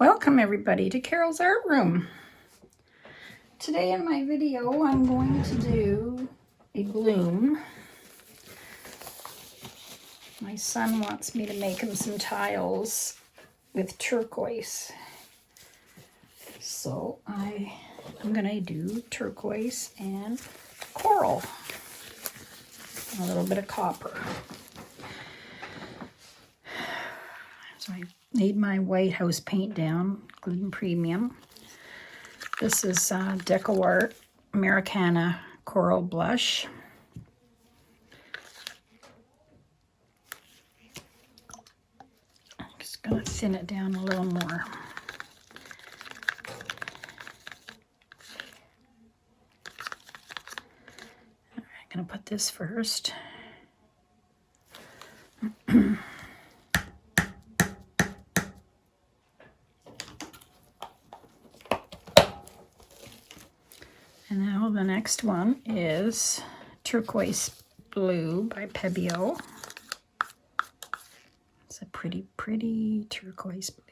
Welcome everybody to Carol's Art Room. Today in my video I'm going to do a bloom. My son wants me to make him some tiles with turquoise. So I'm going to do turquoise and coral. A little bit of copper. So I made my white house paint down, Gluten Premium. This is DECO Art AMERICANA Coral Blush. I'm just going to thin it down a little more. I'm going to put this first. And now the next one is Turquoise Blue by PEBEO. It's a pretty, pretty turquoise blue.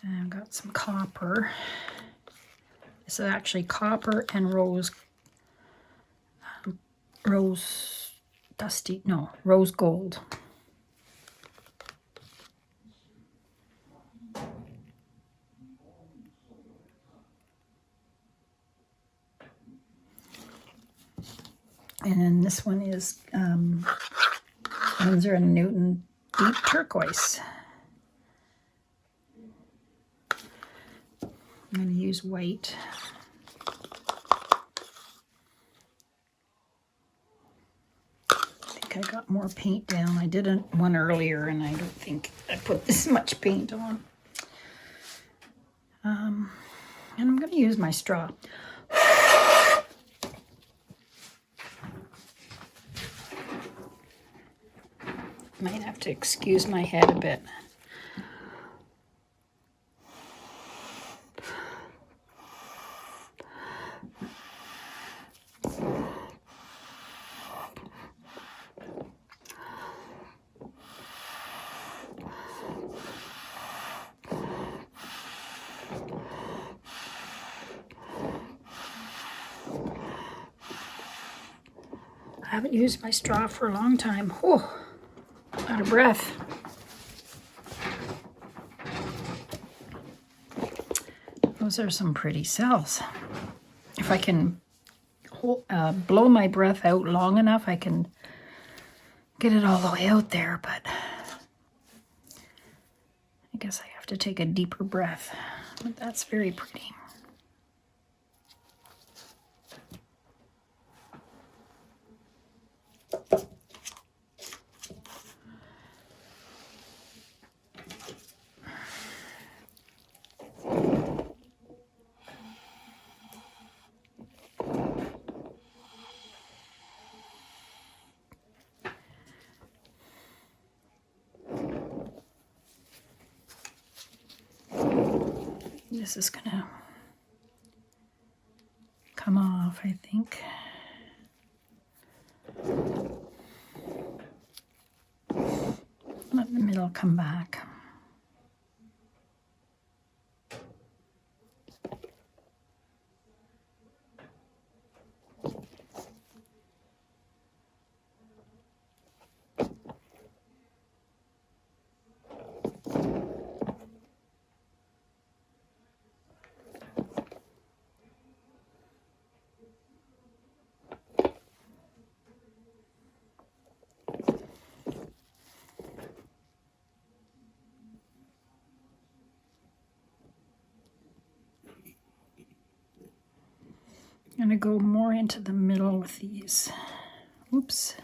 And I've got some copper. This is actually copper and rose gold. And then this one is Winsor & Newton Deep Turquoise. I'm going to use white. I got more paint down. I did one earlier and I don't think I put this much paint on. And I'm going to use my straw. Might have to excuse my head a bit. I haven't used my straw for a long time. Whew, out of breath. Those are some pretty cells. If I can blow my breath out long enough, I can get it all the way out there, but I guess I have to take a deeper breath. But that's very pretty. This is gonna come off, I think. Let the middle come back. I'm going to go more into the middle with these. Oops.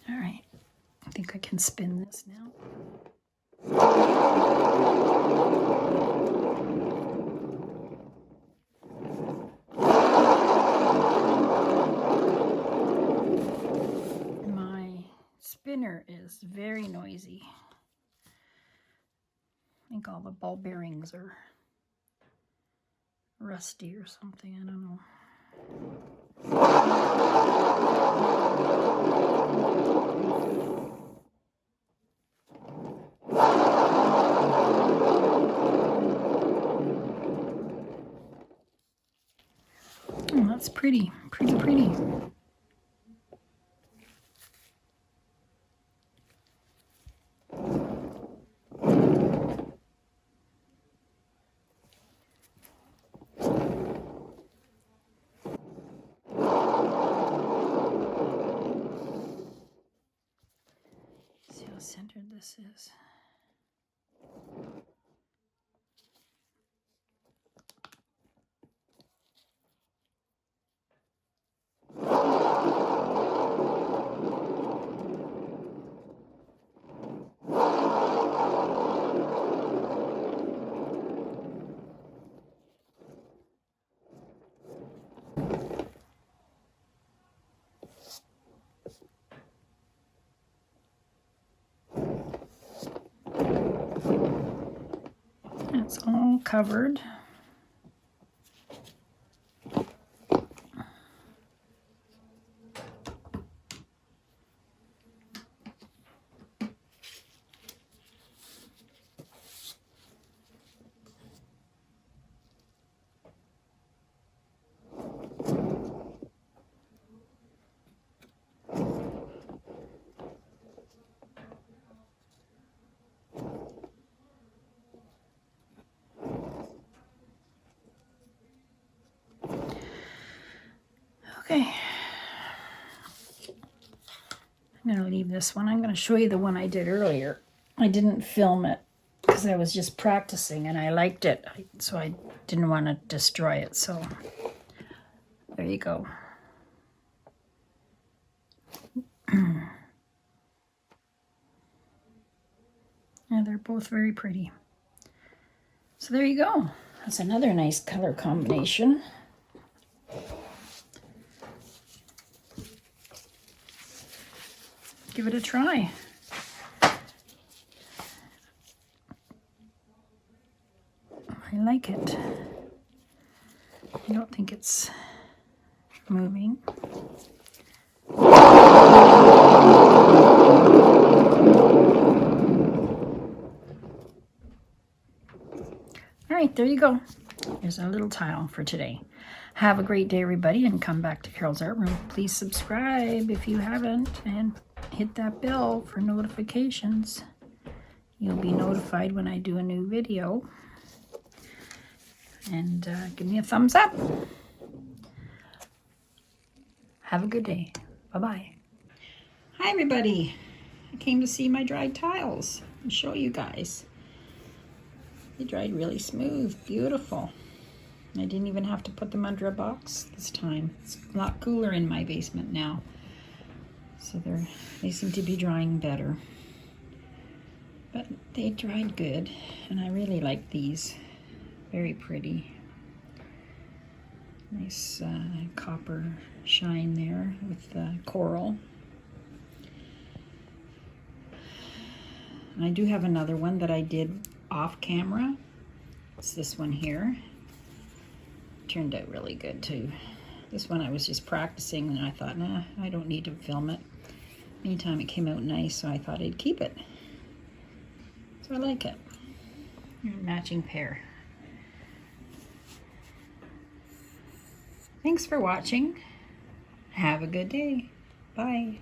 All right, I think I can spin this now. My spinner is very noisy. I think all the ball bearings are rusty or something, I don't know. Oh, that's pretty, pretty. See how centered this is. It's all covered. Okay, I'm going to leave this one. I'm going to show you the one I did earlier. I didn't film it because I was just practicing and I liked it, so I didn't want to destroy it. So there you go. Yeah, they're both very pretty. So there you go. That's another nice color combination. Give it a try. I like it. I don't think it's moving. All right, there you go. Here's our little tile for today. Have a great day, everybody, and come back to Carole's Art Room. Please subscribe if you haven't, and hit that bell for notifications. You'll be notified when I do a new video. And give me a thumbs up. Have a good day. Bye-bye. Hi, everybody. I came to see my dried tiles and show you guys. They dried really smooth, beautiful. I didn't even have to put them under a box this time. It's a lot cooler in my basement now. So they seem to be drying better. But they dried good, and I really like these. Very pretty. Nice copper shine there with coral. And I do have another one that I did off camera. It's this one here. Turned out really good too. This one I was just practicing and I thought, nah, I don't need to film it. Meantime, it came out nice, so I thought I'd keep it. So I like it. Matching pair. Thanks for watching. Have a good day. Bye.